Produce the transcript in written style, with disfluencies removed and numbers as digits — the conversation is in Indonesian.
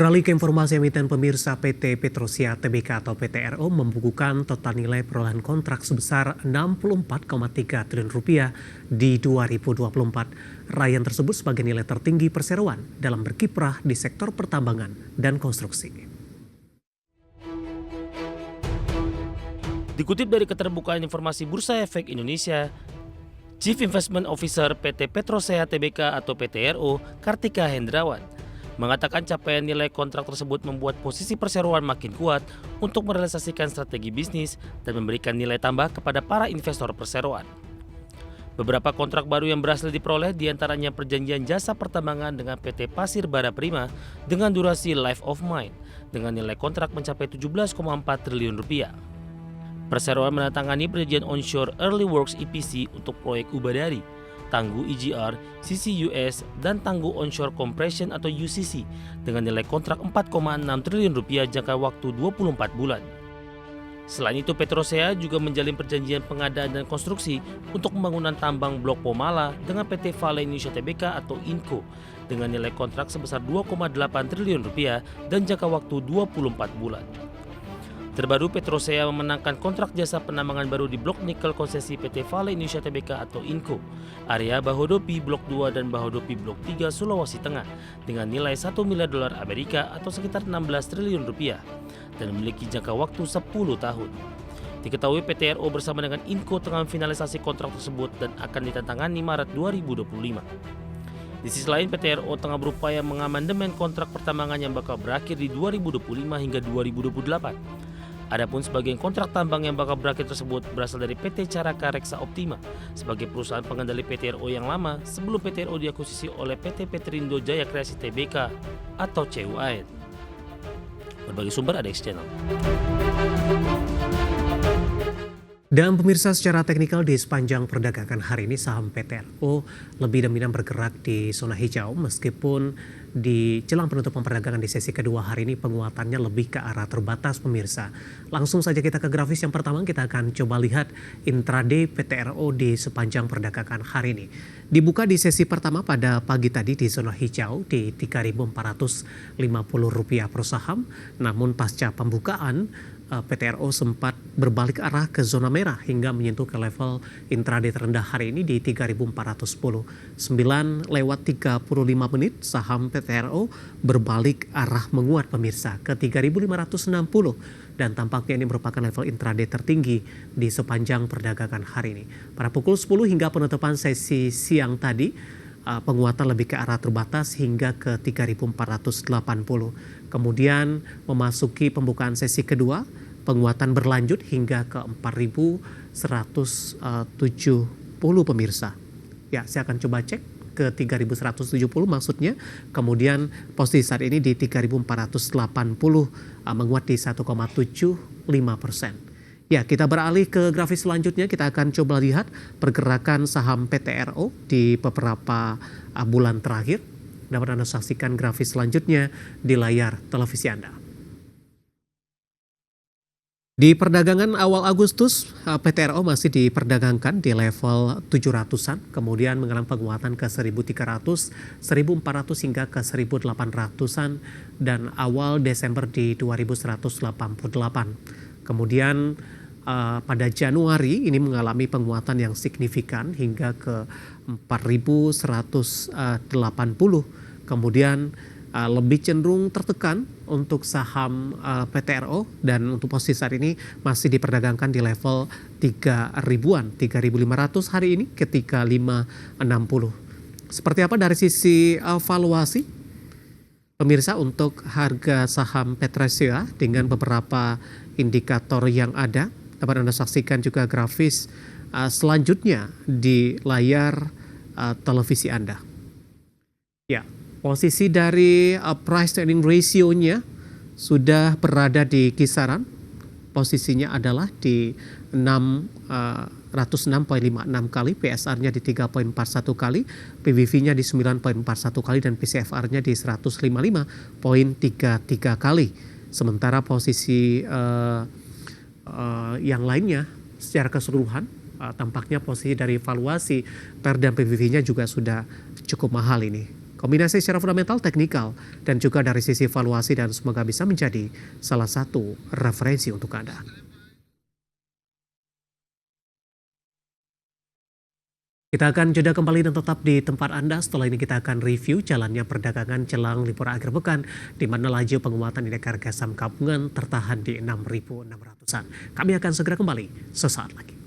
Beralih ke informasi emiten pemirsa, PT Petrosia Tbk atau PTRO membukukan total nilai perolehan kontrak sebesar Rp64,3 triliun di 2024. Raihan tersebut sebagai nilai tertinggi perseroan dalam berkiprah di sektor pertambangan dan konstruksi. Dikutip dari Keterbukaan Informasi Bursa Efek Indonesia, Chief Investment Officer PT Petrosia Tbk atau PTRO, Kartika Hendrawan, mengatakan capaian nilai kontrak tersebut membuat posisi perseroan makin kuat untuk merealisasikan strategi bisnis dan memberikan nilai tambah kepada para investor perseroan. Beberapa kontrak baru yang berhasil diperoleh diantaranya perjanjian jasa pertambangan dengan PT Pasir Bara Prima dengan durasi Life of Mine dengan nilai kontrak mencapai Rp17,4 triliun. Perseroan menandatangani perjanjian onshore Early Works EPC untuk proyek Ubadari, Tangguh EGR, CCUS, dan Tangguh Onshore Compression atau UCC dengan nilai kontrak Rp4,6 triliun jangka waktu 24 bulan. Selain itu, Petrosia juga menjalin perjanjian pengadaan dan konstruksi untuk pembangunan tambang Blok Pomala dengan PT Vale Indonesia Tbk atau INCO dengan nilai kontrak sebesar Rp2,8 triliun dan jangka waktu 24 bulan. Terbaru, Petrosia memenangkan kontrak jasa penambangan baru di Blok Nikel konsesi PT Vale Indonesia Tbk atau INCO, area Bahodopi Blok 2 dan Bahodopi Blok 3 Sulawesi Tengah dengan nilai $1 miliar Amerika atau sekitar Rp16 triliun dan memiliki jangka waktu 10 tahun. Diketahui PTRO bersama dengan INCO tengah finalisasi kontrak tersebut dan akan ditandatangani Maret 2025. Di sisi lain, PTRO tengah berupaya mengamandemen kontrak pertambangan yang bakal berakhir di 2025 hingga 2028. Adapun sebagian kontrak tambang yang bakal berakhir tersebut berasal dari PT Caraka Reksa Optima sebagai perusahaan pengendali PTRO yang lama sebelum PTRO diakuisisi oleh PT Petrindo Jaya Kreasi Tbk atau CUAN. Berbagai sumber ada X Channel. Dan pemirsa, secara teknikal di sepanjang perdagangan hari ini saham PTRO lebih dominan bergerak di zona hijau meskipun di jelang penutupan perdagangan di sesi kedua hari ini penguatannya lebih ke arah terbatas pemirsa. Langsung saja kita ke grafis yang pertama, kita akan coba lihat intraday PTRO di sepanjang perdagangan hari ini. Dibuka di sesi pertama pada pagi tadi di zona hijau di Rp3.450 per saham, namun pasca pembukaan PTRO sempat berbalik arah ke zona merah hingga menyentuh ke level intraday terendah hari ini di 3.410. 9:35 saham PTRO berbalik arah menguat pemirsa ke 3.560 dan tampaknya ini merupakan level intraday tertinggi di sepanjang perdagangan hari ini. Pada pukul 10 hingga penutupan sesi siang tadi, penguatan lebih ke arah terbatas hingga ke 3.480. Kemudian memasuki pembukaan sesi kedua, penguatan berlanjut hingga ke 4.170 pemirsa. Ya, saya akan coba cek ke 3.170 maksudnya. Kemudian posisi saat ini di 3.480 menguat di 1,75%. Ya, kita beralih ke grafis selanjutnya. Kita akan coba lihat pergerakan saham PTRO di beberapa bulan terakhir. Dapat Anda saksikan grafis selanjutnya di layar televisi Anda. Di perdagangan awal Agustus, PTRO masih diperdagangkan di level 700-an, kemudian mengalami penguatan ke 1.300, 1.400 hingga ke 1.800-an, dan awal Desember di 2.188. Kemudian pada Januari ini mengalami penguatan yang signifikan hingga ke 4.180. Kemudian lebih cenderung tertekan untuk saham PTRO dan untuk posisi saat ini masih diperdagangkan di level 3.000-an, 3.500 hari ini ketika 560. Seperti apa dari sisi valuasi? Pemirsa, untuk harga saham Petrosia dengan beberapa indikator yang ada, dapat Anda saksikan juga grafis selanjutnya di layar televisi Anda. Ya, posisi dari price earning ratio-nya sudah berada di kisaran, posisinya adalah di 106,56 kali, PSR-nya di 3,41 kali, PBV-nya di 9,41 kali, dan PCFR-nya di 155,33 kali. Sementara posisi yang lainnya secara keseluruhan tampaknya posisi dari valuasi PER dan PBV-nya juga sudah cukup mahal ini. Kombinasi secara fundamental, teknikal, dan juga dari sisi valuasi dan semoga bisa menjadi salah satu referensi untuk Anda. Kita akan jeda kembali dan tetap di tempat Anda. Setelah ini kita akan review jalannya perdagangan jelang libur akhir pekan, di mana laju penguatan indeks harga saham gabungan tertahan di 6.600-an. Kami akan segera kembali sesaat lagi.